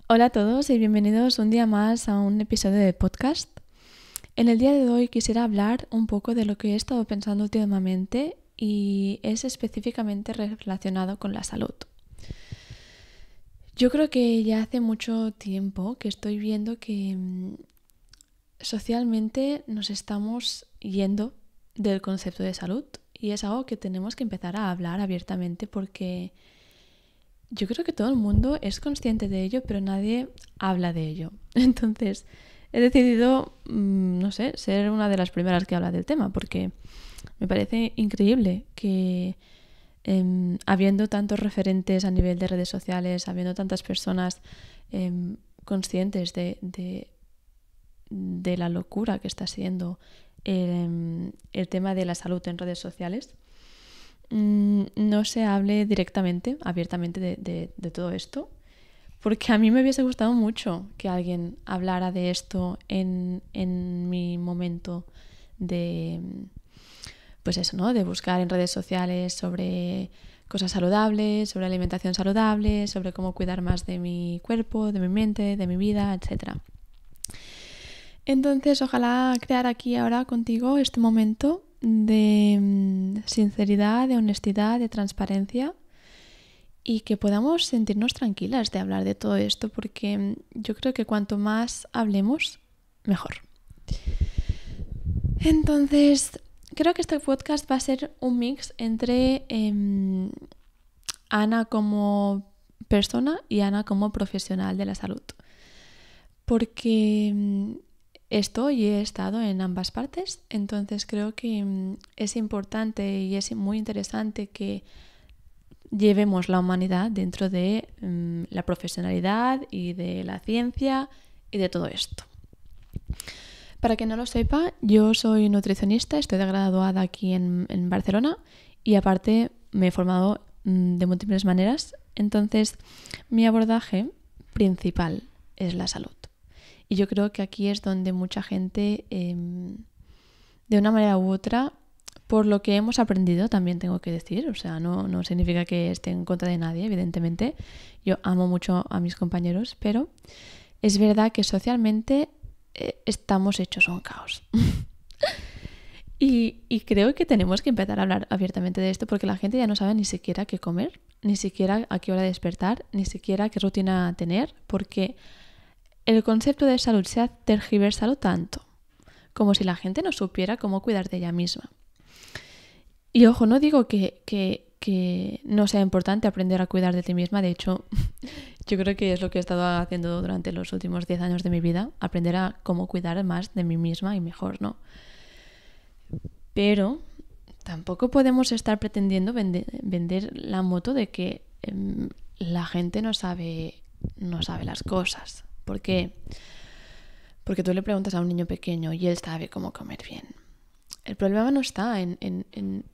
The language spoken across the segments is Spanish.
Hola a todos y bienvenidos un día más a un episodio de podcast. En el día de hoy quisiera hablar un poco de lo que he estado pensando últimamente y es específicamente relacionado con la salud. Yo creo que ya hace mucho tiempo que estoy viendo que socialmente nos estamos yendo del concepto de salud y es algo que tenemos que empezar a hablar abiertamente porque yo creo que todo el mundo es consciente de ello, pero nadie habla de ello. Entonces, he decidido, no sé, ser una de las primeras que habla del tema, porque me parece increíble que habiendo tantos referentes a nivel de redes sociales, habiendo tantas personas conscientes de la locura que está siendo el tema de la salud en redes sociales, no se hable directamente, abiertamente de todo esto, porque a mí me hubiese gustado mucho que alguien hablara de esto en mi momento de, pues eso, ¿no? De buscar en redes sociales sobre cosas saludables, sobre alimentación saludable, sobre cómo cuidar más de mi cuerpo, de mi mente, de mi vida, etc. Entonces, ojalá crear aquí ahora contigo este momento de sinceridad, de honestidad, de transparencia y que podamos sentirnos tranquilas de hablar de todo esto porque yo creo que cuanto más hablemos, mejor. Entonces, creo que este podcast va a ser un mix entre Ana como persona y Ana como profesional de la salud. Porque estoy y he estado en ambas partes, entonces creo que es importante y es muy interesante que llevemos la humanidad dentro de la profesionalidad y de la ciencia y de todo esto. Para quien no lo sepa, yo soy nutricionista, estoy de graduada aquí en Barcelona y aparte me he formado de múltiples maneras, entonces mi abordaje principal es la salud. Y yo creo que aquí es donde mucha gente, de una manera u otra, por lo que hemos aprendido, también tengo que decir, o sea, no significa que esté en contra de nadie, evidentemente. Yo amo mucho a mis compañeros, pero es verdad que socialmente estamos hechos un caos. Y creo que tenemos que empezar a hablar abiertamente de esto porque la gente ya no sabe ni siquiera qué comer, ni siquiera a qué hora despertar, ni siquiera qué rutina tener, porque el concepto de salud se ha tergiversado tanto, como si la gente no supiera cómo cuidar de ella misma. Y ojo, no digo que no sea importante aprender a cuidar de ti misma, de hecho, yo creo que es lo que he estado haciendo durante los últimos 10 años de mi vida, aprender a cómo cuidar más de mí misma y mejor, ¿no? Pero tampoco podemos estar pretendiendo vender la moto de que la gente no sabe las cosas. ¿Por qué? Porque tú le preguntas a un niño pequeño y él sabe cómo comer bien. El problema no está en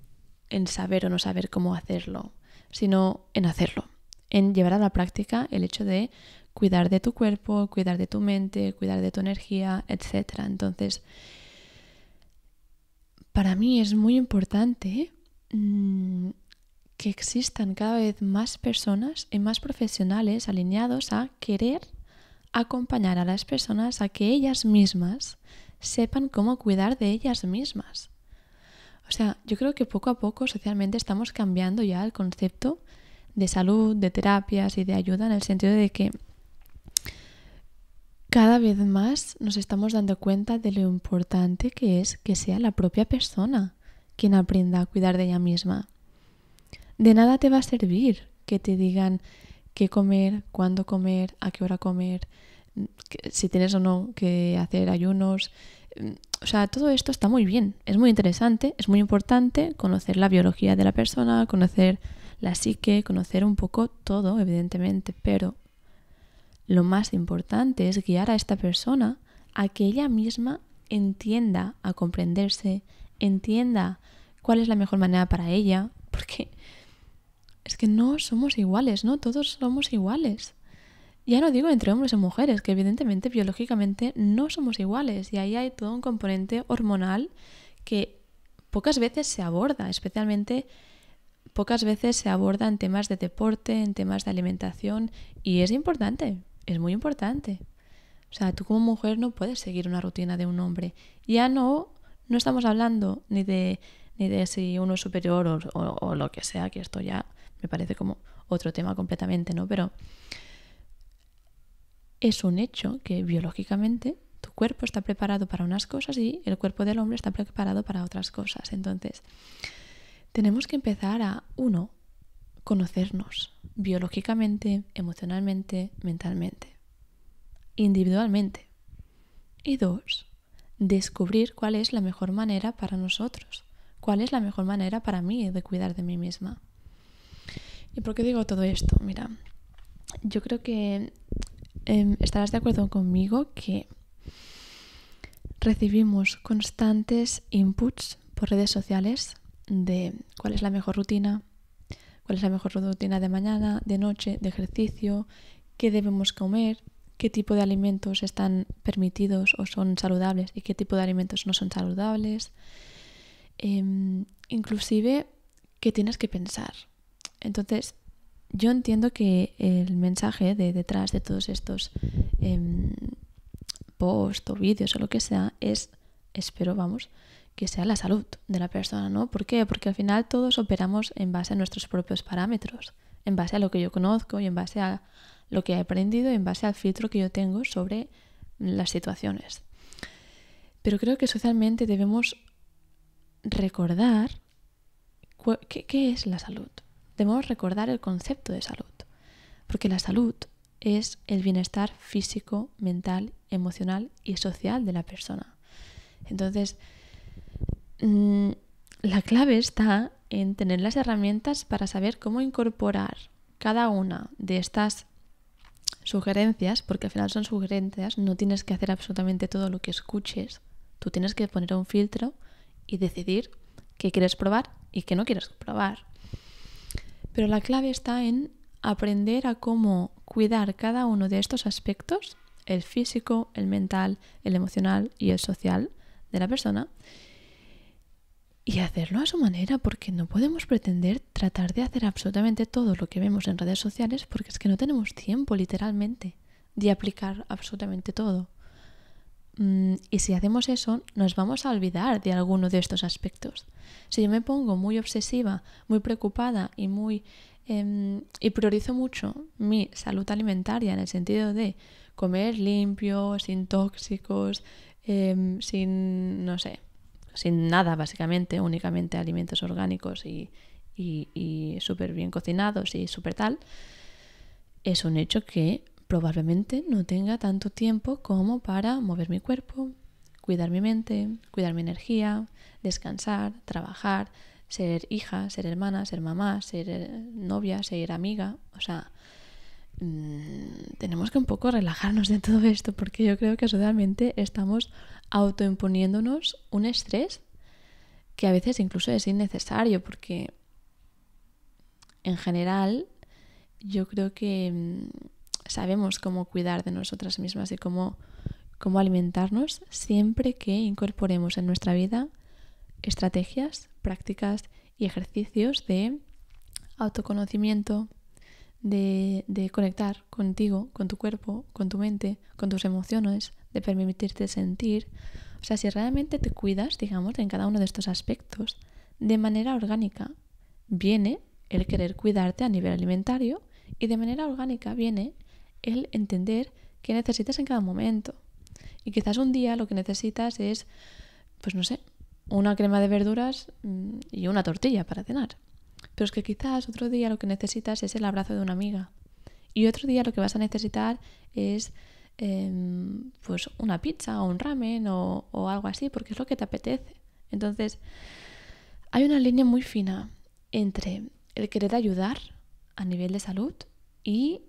saber o no saber cómo hacerlo, sino en hacerlo, en llevar a la práctica el hecho de cuidar de tu cuerpo, cuidar de tu mente, cuidar de tu energía, etc. Entonces, para mí es muy importante que existan cada vez más personas y más profesionales alineados a querer acompañar a las personas a que ellas mismas sepan cómo cuidar de ellas mismas. O sea, yo creo que poco a poco socialmente estamos cambiando ya el concepto de salud, de terapias y de ayuda en el sentido de que cada vez más nos estamos dando cuenta de lo importante que es que sea la propia persona quien aprenda a cuidar de ella misma. De nada te va a servir que te digan qué comer, cuándo comer, a qué hora comer, si tienes o no que hacer ayunos. O sea, todo esto está muy bien, es muy interesante, es muy importante conocer la biología de la persona, conocer la psique, conocer un poco todo, evidentemente, pero lo más importante es guiar a esta persona a que ella misma entienda a comprenderse, entienda cuál es la mejor manera para ella, porque es que no somos iguales, ¿no? Todos somos iguales. Ya no digo entre hombres y mujeres, que evidentemente biológicamente no somos iguales y ahí hay todo un componente hormonal que pocas veces se aborda, especialmente pocas veces se aborda en temas de deporte, en temas de alimentación y es importante. es muy importante. O sea, tú como mujer no puedes seguir una rutina de un hombre. Ya no estamos hablando ni de si uno es superior o lo que sea, que esto ya me parece como otro tema completamente, ¿no? Pero es un hecho que biológicamente tu cuerpo está preparado para unas cosas y el cuerpo del hombre está preparado para otras cosas. Entonces, tenemos que empezar a, uno, conocernos biológicamente, emocionalmente, mentalmente, individualmente. Y dos, descubrir cuál es la mejor manera para nosotros, cuál es la mejor manera para mí de cuidar de mí misma. ¿Y por qué digo todo esto? Mira, yo creo que estarás de acuerdo conmigo que recibimos constantes inputs por redes sociales de cuál es la mejor rutina de mañana, de noche, de ejercicio, qué debemos comer, qué tipo de alimentos están permitidos o son saludables y qué tipo de alimentos no son saludables. Inclusive qué tienes que pensar. Entonces, yo entiendo que el mensaje detrás de todos estos posts o vídeos o lo que sea es, espero, que sea la salud de la persona, ¿no? ¿Por qué? Porque al final todos operamos en base a nuestros propios parámetros, en base a lo que yo conozco y en base a lo que he aprendido y en base al filtro que yo tengo sobre las situaciones. Pero creo que socialmente debemos recordar qué es la salud. Debemos recordar el concepto de salud, porque la salud es el bienestar físico, mental, emocional y social de la persona. Entonces, la clave está en tener las herramientas para saber cómo incorporar cada una de estas sugerencias, porque al final son sugerencias, no tienes que hacer absolutamente todo lo que escuches, tú tienes que poner un filtro y decidir qué quieres probar y qué no quieres probar. Pero la clave está en aprender a cómo cuidar cada uno de estos aspectos, el físico, el mental, el emocional y el social de la persona, y hacerlo a su manera, porque no podemos pretender tratar de hacer absolutamente todo lo que vemos en redes sociales, porque es que no tenemos tiempo, literalmente, de aplicar absolutamente todo. Y si hacemos eso, nos vamos a olvidar de alguno de estos aspectos. Si yo me pongo muy obsesiva, muy preocupada y y priorizo mucho mi salud alimentaria en el sentido de comer limpio, sin tóxicos, sin nada básicamente, únicamente alimentos orgánicos y súper bien cocinados y súper tal, es un hecho que probablemente no tenga tanto tiempo como para mover mi cuerpo, cuidar mi mente, cuidar mi energía, descansar, trabajar, ser hija, ser hermana, ser mamá, ser novia, ser amiga. O sea, tenemos que un poco relajarnos de todo esto, porque yo creo que socialmente estamos autoimponiéndonos un estrés que a veces incluso es innecesario, porque en general yo creo que sabemos cómo cuidar de nosotras mismas y cómo alimentarnos siempre que incorporemos en nuestra vida estrategias, prácticas y ejercicios de autoconocimiento, de conectar contigo, con tu cuerpo, con tu mente, con tus emociones, de permitirte sentir. O sea, si realmente te cuidas, digamos, en cada uno de estos aspectos, de manera orgánica viene el querer cuidarte a nivel alimentario y de manera orgánica viene el entender qué necesitas en cada momento. Y quizás un día lo que necesitas es, pues no sé, una crema de verduras y una tortilla para cenar. Pero es que quizás otro día lo que necesitas es el abrazo de una amiga. Y otro día lo que vas a necesitar es pues una pizza o un ramen o algo así, porque es lo que te apetece. Entonces, hay una línea muy fina entre el querer ayudar a nivel de salud y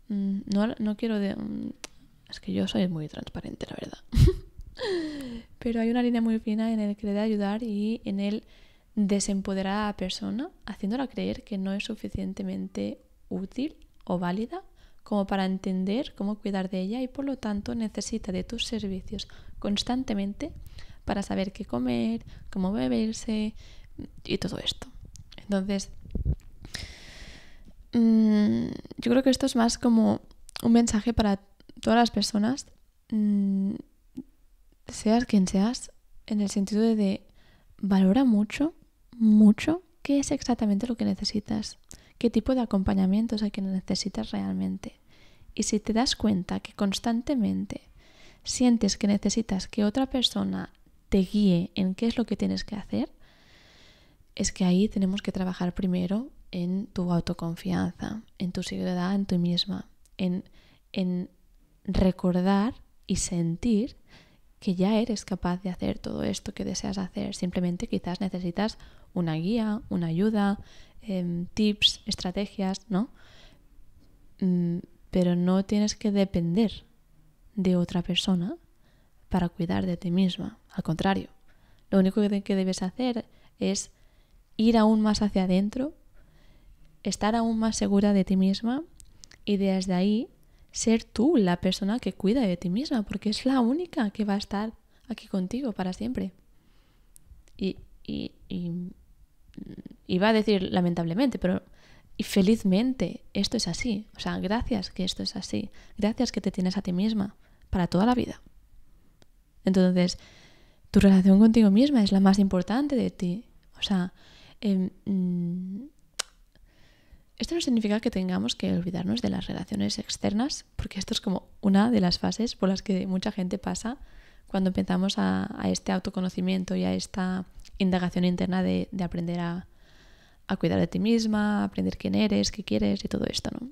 no quiero es que yo soy muy transparente, la verdad. Pero hay una línea muy fina en el querer ayudar y en el desempoderar a la persona, haciéndola creer que no es suficientemente útil o válida como para entender cómo cuidar de ella y por lo tanto necesita de tus servicios constantemente para saber qué comer, cómo beberse y todo esto. Entonces, yo creo que esto es más como un mensaje para todas las personas, seas quien seas, en el sentido de valora mucho, mucho qué es exactamente lo que necesitas, qué tipo de acompañamiento es el que necesitas realmente. Y si te das cuenta que constantemente sientes que necesitas que otra persona te guíe en qué es lo que tienes que hacer, es que ahí tenemos que trabajar primero en tu autoconfianza, en tu seguridad en ti misma, en recordar y sentir que ya eres capaz de hacer todo esto que deseas hacer. Simplemente quizás necesitas una guía, una ayuda, tips, estrategias, ¿no? Pero no tienes que depender de otra persona para cuidar de ti misma. Al contrario, lo único que debes hacer es ir aún más hacia adentro, estar aún más segura de ti misma y desde ahí ser tú la persona que cuida de ti misma, porque es la única que va a estar aquí contigo para siempre. Y iba a decir lamentablemente, pero y felizmente esto es así. O sea, gracias que esto es así. Gracias que te tienes a ti misma para toda la vida. Entonces, tu relación contigo misma es la más importante de ti. O sea, esto no significa que tengamos que olvidarnos de las relaciones externas, porque esto es como una de las fases por las que mucha gente pasa cuando empezamos a este autoconocimiento y a esta indagación interna de aprender a cuidar de ti misma, a aprender quién eres, qué quieres y todo esto, ¿no?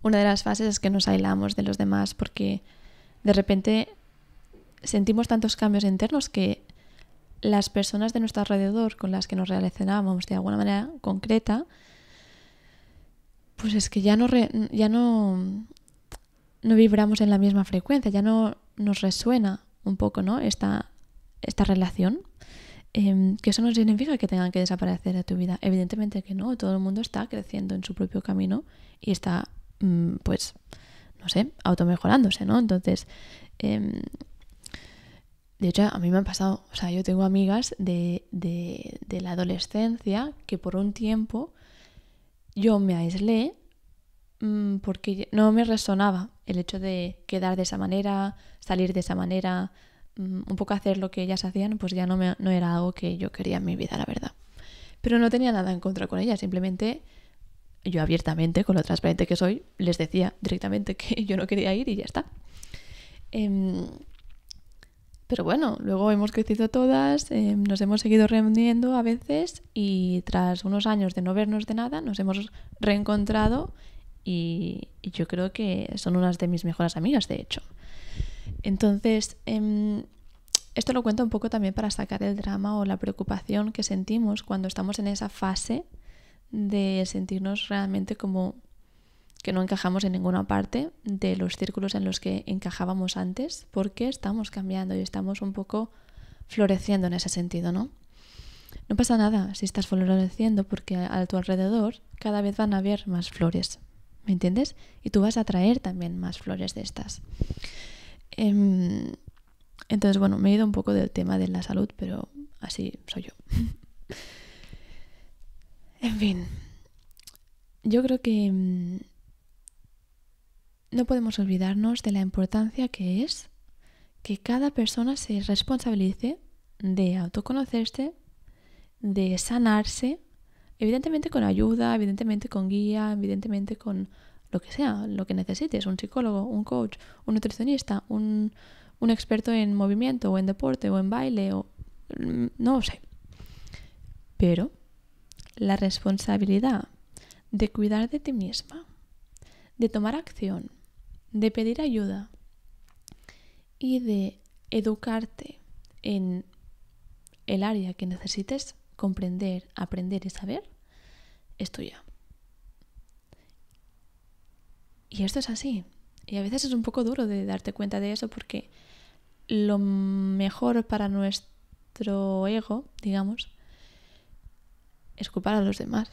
Una de las fases es que nos aislamos de los demás porque de repente sentimos tantos cambios internos que las personas de nuestro alrededor con las que nos relacionábamos de alguna manera concreta, pues es que ya no vibramos en la misma frecuencia, ya no nos resuena un poco, ¿no? Esta relación. Que eso no significa que tengan que desaparecer de tu vida. Evidentemente que no. Todo el mundo está creciendo en su propio camino y está, pues, no sé, automejorándose, ¿no? Entonces, de hecho, a mí me ha pasado, o sea, yo tengo amigas de la adolescencia que por un tiempo yo me aislé porque no me resonaba el hecho de quedar de esa manera, salir de esa manera, un poco hacer lo que ellas hacían, pues ya no era algo que yo quería en mi vida, la verdad. Pero no tenía nada en contra con ellas, simplemente yo abiertamente, con lo transparente que soy, les decía directamente que yo no quería ir y ya está. Pero bueno, luego hemos crecido todas, nos hemos seguido reuniendo a veces y tras unos años de no vernos de nada, nos hemos reencontrado y yo creo que son unas de mis mejores amigas, de hecho. Entonces, esto lo cuento un poco también para sacar el drama o la preocupación que sentimos cuando estamos en esa fase de sentirnos realmente como que no encajamos en ninguna parte de los círculos en los que encajábamos antes, porque estamos cambiando y estamos un poco floreciendo en ese sentido, ¿no? No pasa nada si estás floreciendo porque a tu alrededor cada vez van a haber más flores, ¿me entiendes? Y tú vas a traer también más flores de estas. Entonces, bueno, me he ido un poco del tema de la salud, pero así soy yo. En fin, yo creo que no podemos olvidarnos de la importancia que es que cada persona se responsabilice de autoconocerse, de sanarse, evidentemente con ayuda, evidentemente con guía, evidentemente con lo que sea, lo que necesites, un psicólogo, un coach, un nutricionista, un experto en movimiento o en deporte o en baile o no lo sé. Pero la responsabilidad de cuidar de ti misma, de tomar acción, de pedir ayuda y de educarte en el área que necesites comprender, aprender y saber, es tuya. Y esto es así. Y a veces es un poco duro de darte cuenta de eso porque lo mejor para nuestro ego, digamos, es culpar a los demás.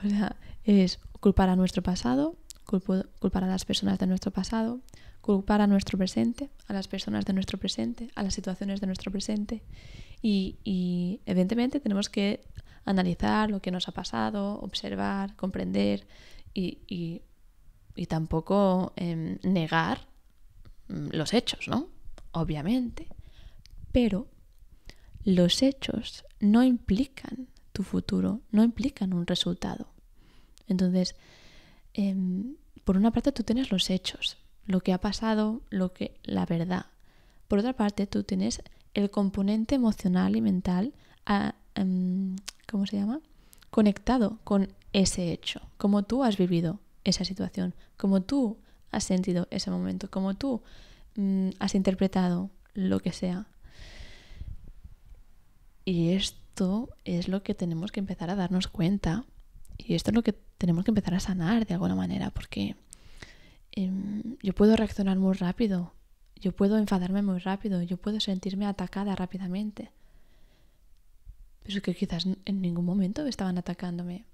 O sea, es culpar a nuestro pasado, culpar a las personas de nuestro pasado, culpar a nuestro presente, a las personas de nuestro presente, a las situaciones de nuestro presente. Y evidentemente tenemos que analizar lo que nos ha pasado, observar, comprender y y tampoco negar los hechos, ¿no? Obviamente. Pero los hechos no implican tu futuro, no implican un resultado. Entonces, por una parte tú tienes los hechos, lo que ha pasado, la verdad. Por otra parte tú tienes el componente emocional y mental, ¿cómo se llama? Conectado con ese hecho, como tú has vivido esa situación, como tú has sentido ese momento, como tú has interpretado lo que sea. Y esto es lo que tenemos que empezar a darnos cuenta, y esto es lo que tenemos que empezar a sanar de alguna manera, porque yo puedo reaccionar muy rápido, yo puedo enfadarme muy rápido, yo puedo sentirme atacada rápidamente, pero es que quizás en ningún momento estaban atacándome,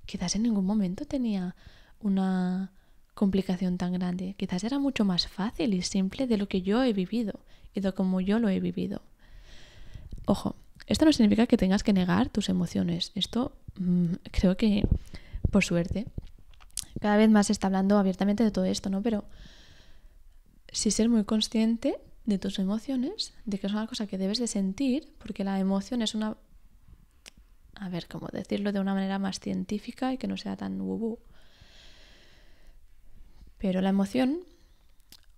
quizás en ningún momento tenía una complicación tan grande, quizás era mucho más fácil y simple de lo que yo he vivido y de cómo yo lo he vivido. Ojo, esto no significa que tengas que negar tus emociones. Esto creo que, por suerte, cada vez más se está hablando abiertamente de todo esto, ¿no? Pero sí ser muy consciente de tus emociones, de que es una cosa que debes de sentir, porque la emoción es una... A ver, ¿cómo decirlo de una manera más científica y que no sea tan woo-woo? Pero la emoción,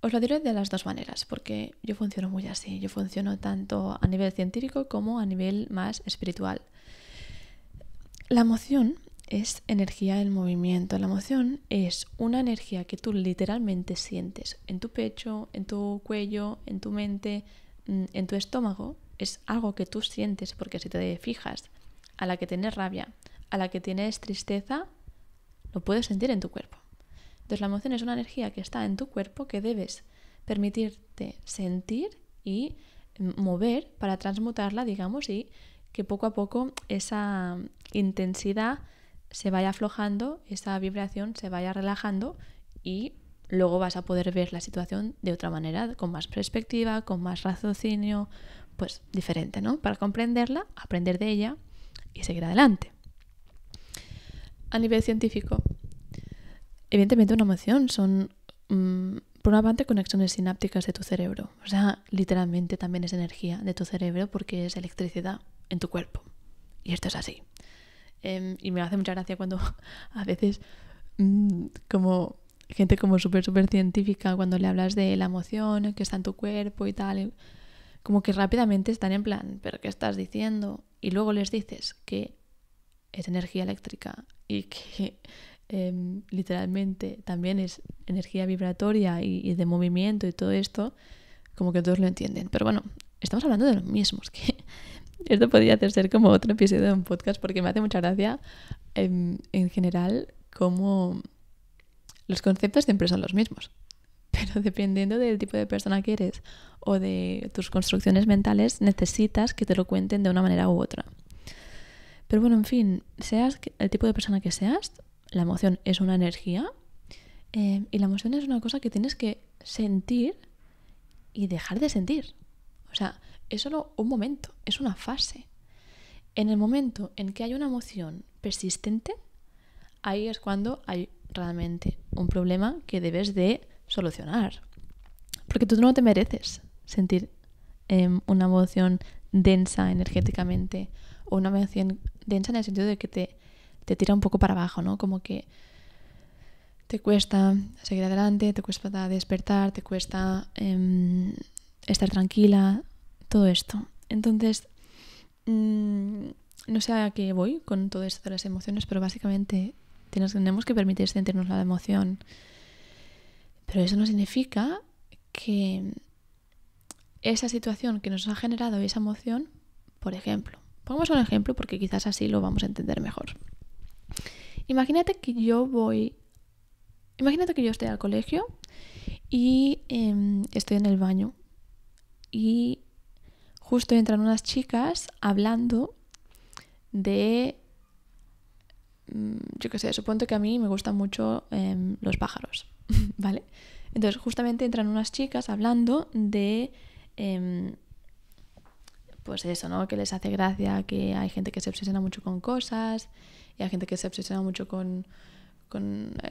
os lo diré de las dos maneras, porque yo funciono muy así. Yo funciono tanto a nivel científico como a nivel más espiritual. La emoción es energía en movimiento. La emoción es una energía que tú literalmente sientes en tu pecho, en tu cuello, en tu mente, en tu estómago. Es algo que tú sientes, porque si te fijas, a la que tienes rabia, a la que tienes tristeza, lo puedes sentir en tu cuerpo. Entonces la emoción es una energía que está en tu cuerpo que debes permitirte sentir y mover para transmutarla, digamos, y que poco a poco esa intensidad se vaya aflojando, esa vibración se vaya relajando y luego vas a poder ver la situación de otra manera, con más perspectiva, con más raciocinio, pues diferente, ¿no? Para comprenderla, aprender de ella y seguir adelante. A nivel científico, evidentemente una emoción son, por una parte, conexiones sinápticas de tu cerebro. O sea, literalmente también es energía de tu cerebro porque es electricidad en tu cuerpo. Y esto es así. Y me hace mucha gracia cuando a veces, como gente como súper científica, cuando le hablas de la emoción que está en tu cuerpo y tal, como que rápidamente están en plan, ¿pero qué estás diciendo? Y luego les dices que es energía eléctrica y que literalmente también es energía vibratoria y de movimiento y todo esto, como que todos lo entienden. Pero bueno, estamos hablando de los mismos, que esto podría ser como otro episodio de un podcast, porque me hace mucha gracia en general como los conceptos siempre son los mismos, pero dependiendo del tipo de persona que eres o de tus construcciones mentales, necesitas que te lo cuenten de una manera u otra. Pero bueno, en fin, seas el tipo de persona que seas, la emoción es una energía y la emoción es una cosa que tienes que sentir y dejar de sentir. O sea, es solo un momento, es una fase. En el momento en que hay una emoción persistente, ahí es cuando hay realmente un problema que debes de solucionar. Porque tú no te mereces sentir una emoción densa energéticamente o una emoción densa en el sentido de que te tira un poco para abajo, ¿no? Como que te cuesta seguir adelante, te cuesta despertar, te cuesta estar tranquila, todo esto. Entonces, no sé a qué voy con todo esto de las emociones, pero básicamente tenemos que permitir sentirnos la emoción. Pero eso no significa que esa situación que nos ha generado esa emoción, por ejemplo, pongamos un ejemplo porque quizás así lo vamos a entender mejor. Imagínate que yo estoy al colegio y estoy en el baño y justo entran unas chicas hablando de, yo qué sé, supongo que a mí me gustan mucho los pájaros, ¿vale? Entonces justamente entran unas chicas hablando de pues eso, ¿no? Que les hace gracia que hay gente que se obsesiona mucho con cosas y hay gente que se obsesiona mucho con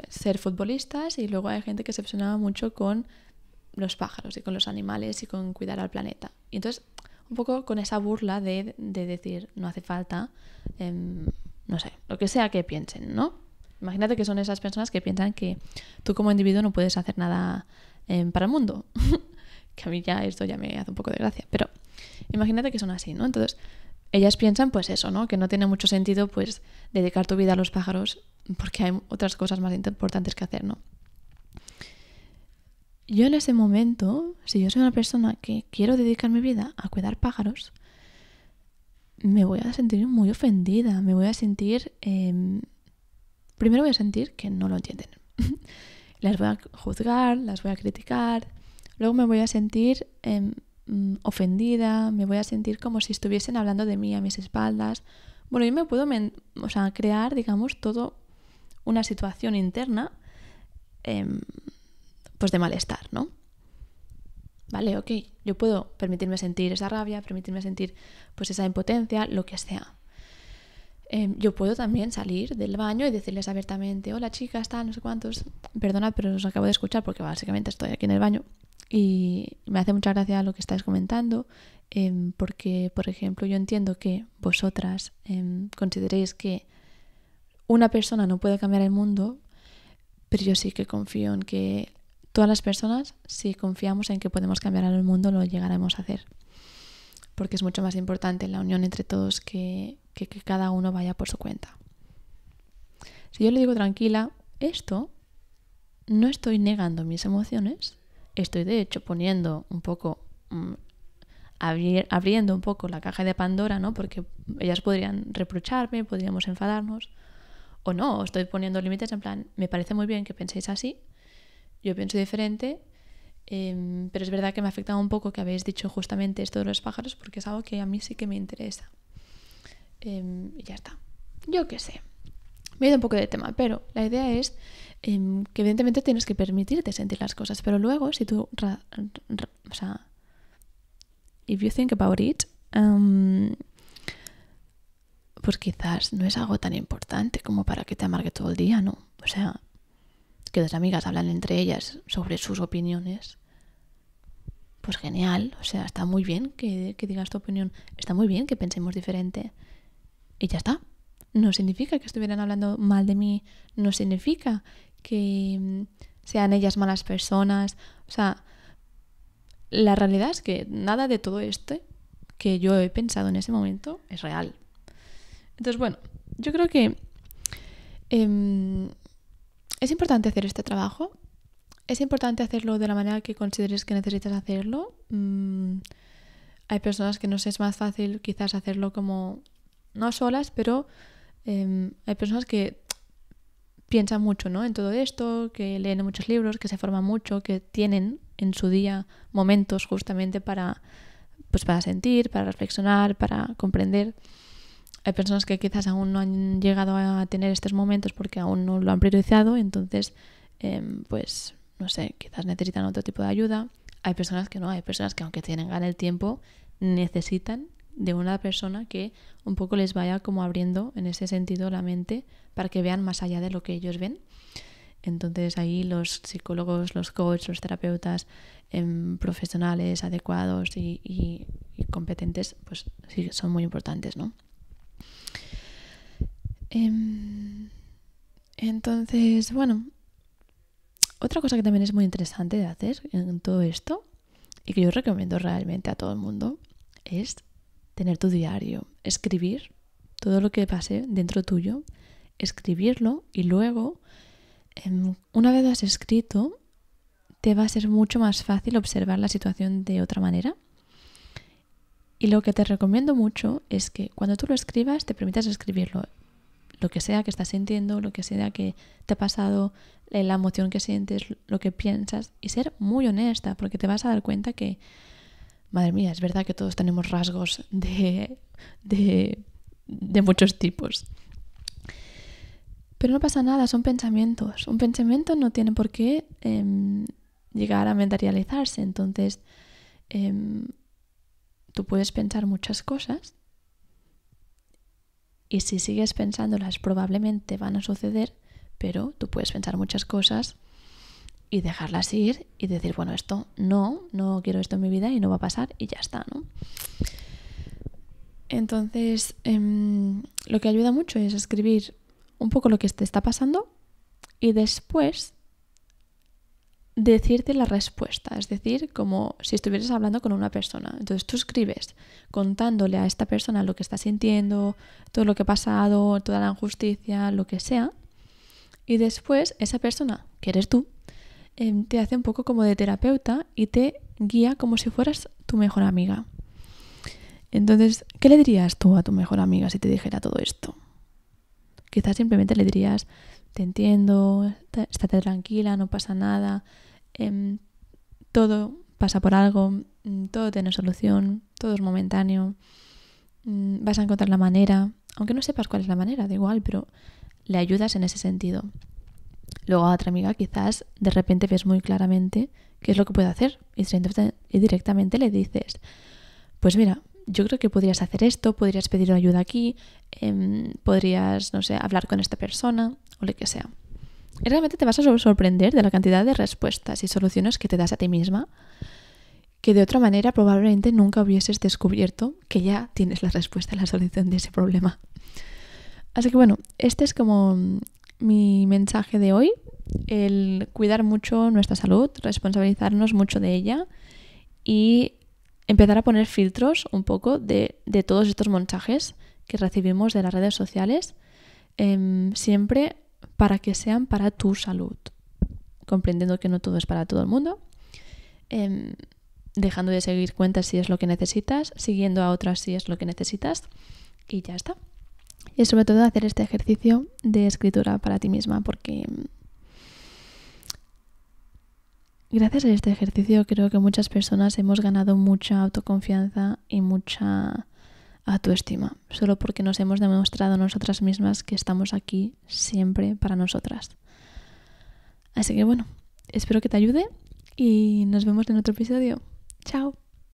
ser futbolistas, y luego hay gente que se obsesionaba mucho con los pájaros y con los animales y con cuidar al planeta. Y entonces, un poco con esa burla de decir, no hace falta, no sé, lo que sea que piensen, ¿no? Imagínate que son esas personas que piensan que tú como individuo no puedes hacer nada para el mundo. Que a mí ya esto ya me hace un poco de gracia. Pero imagínate que son así, ¿no? Entonces, ellas piensan pues eso, ¿no? Que no tiene mucho sentido pues dedicar tu vida a los pájaros porque hay otras cosas más importantes que hacer, ¿no? Yo en ese momento, si yo soy una persona que quiero dedicar mi vida a cuidar pájaros, me voy a sentir muy ofendida, me voy a sentir... primero voy a sentir que no lo entienden. Las voy a juzgar, las voy a criticar, luego me voy a sentir ofendida, me voy a sentir como si estuviesen hablando de mí a mis espaldas. Bueno, yo me puedo crear, digamos, todo una situación interna pues de malestar, ¿no? Vale, ok, yo puedo permitirme sentir esa rabia, permitirme sentir pues esa impotencia, lo que sea. Yo puedo también salir del baño y decirles abiertamente, hola chicas, tal, no sé cuántos, perdona, pero os acabo de escuchar porque básicamente estoy aquí en el baño y me hace mucha gracia lo que estáis comentando, porque, por ejemplo, yo entiendo que vosotras consideréis que una persona no puede cambiar el mundo, pero yo sí que confío en que todas las personas, si confiamos en que podemos cambiar el mundo, lo llegaremos a hacer. Porque es mucho más importante la unión entre todos que cada uno vaya por su cuenta. Si yo le digo tranquila, esto no estoy negando mis emociones, estoy de hecho poniendo un poco, abriendo un poco la caja de Pandora, ¿no? Porque ellas podrían reprocharme, podríamos enfadarnos, o no, estoy poniendo límites en plan, me parece muy bien que penséis así, yo pienso diferente. Pero es verdad que me ha afectado un poco que habéis dicho justamente esto de los pájaros porque es algo que a mí sí que me interesa. Y ya está. Yo qué sé. Me he ido un poco de tema, pero la idea es que evidentemente tienes que permitirte sentir las cosas, pero luego si tú... o sea, if you think about it, pues quizás no es algo tan importante como para que te amargue todo el día, ¿no? O sea... que dos amigas hablan entre ellas sobre sus opiniones, pues genial, o sea, está muy bien que digas tu opinión, está muy bien que pensemos diferente y ya está. No significa que estuvieran hablando mal de mí, no significa que sean ellas malas personas, o sea, la realidad es que nada de todo esto que yo he pensado en ese momento es real. Entonces, bueno, yo creo que es importante hacer este trabajo. Es importante hacerlo de la manera que consideres que necesitas hacerlo. Hay personas que nos es más fácil quizás hacerlo como no solas, pero hay personas que piensan mucho, ¿no? En todo esto, que leen muchos libros, que se forman mucho, que tienen en su día momentos justamente para sentir, para reflexionar, para comprender. Hay personas que quizás aún no han llegado a tener estos momentos porque aún no lo han priorizado, entonces, pues, no sé, quizás necesitan otro tipo de ayuda. Hay personas que no, hay personas que aunque tengan el tiempo, necesitan de una persona que un poco les vaya como abriendo en ese sentido la mente para que vean más allá de lo que ellos ven. Entonces ahí los psicólogos, los coaches, los terapeutas profesionales adecuados y competentes, pues sí son muy importantes, ¿no? Entonces, bueno, otra cosa que también es muy interesante de hacer en todo esto y que yo recomiendo realmente a todo el mundo es tener tu diario, escribir todo lo que pase dentro tuyo, escribirlo y luego, una vez lo has escrito, te va a ser mucho más fácil observar la situación de otra manera. Y lo que te recomiendo mucho es que cuando tú lo escribas te permitas escribirlo, lo que sea que estás sintiendo, lo que sea que te ha pasado, la emoción que sientes, lo que piensas, y ser muy honesta, porque te vas a dar cuenta que, madre mía, es verdad que todos tenemos rasgos de muchos tipos. Pero no pasa nada, son pensamientos. Un pensamiento no tiene por qué llegar a materializarse, entonces tú puedes pensar muchas cosas y si sigues pensándolas probablemente van a suceder, pero tú puedes pensar muchas cosas y dejarlas ir y decir, bueno, esto no quiero esto en mi vida y no va a pasar y ya está, ¿no? Entonces, lo que ayuda mucho es escribir un poco lo que te está pasando y después decirte la respuesta, es decir, como si estuvieras hablando con una persona. Entonces tú escribes contándole a esta persona lo que está sintiendo, todo lo que ha pasado, toda la injusticia, lo que sea, y después esa persona, que eres tú, te hace un poco como de terapeuta y te guía como si fueras tu mejor amiga. Entonces, ¿qué le dirías tú a tu mejor amiga si te dijera todo esto? Quizás simplemente le dirías, te entiendo, estate tranquila, no pasa nada, todo pasa por algo, todo tiene solución, todo es momentáneo, vas a encontrar la manera, aunque no sepas cuál es la manera, da igual, pero le ayudas en ese sentido. Luego a otra amiga quizás de repente ves muy claramente qué es lo que puede hacer y directamente le dices, pues mira, yo creo que podrías hacer esto, podrías pedir ayuda aquí, podrías, no sé, hablar con esta persona o lo que sea. Y realmente te vas a sorprender de la cantidad de respuestas y soluciones que te das a ti misma que de otra manera probablemente nunca hubieses descubierto que ya tienes la respuesta, la solución de ese problema. Así que bueno, este es como mi mensaje de hoy, el cuidar mucho nuestra salud, responsabilizarnos mucho de ella y empezar a poner filtros un poco de todos estos mensajes que recibimos de las redes sociales, siempre para que sean para tu salud, comprendiendo que no todo es para todo el mundo, dejando de seguir cuentas si es lo que necesitas, siguiendo a otras si es lo que necesitas y ya está. Y sobre todo hacer este ejercicio de escritura para ti misma, porque gracias a este ejercicio creo que muchas personas hemos ganado mucha autoconfianza y mucha autoestima, solo porque nos hemos demostrado nosotras mismas que estamos aquí siempre para nosotras. Así que bueno, espero que te ayude y nos vemos en otro episodio. ¡Chao!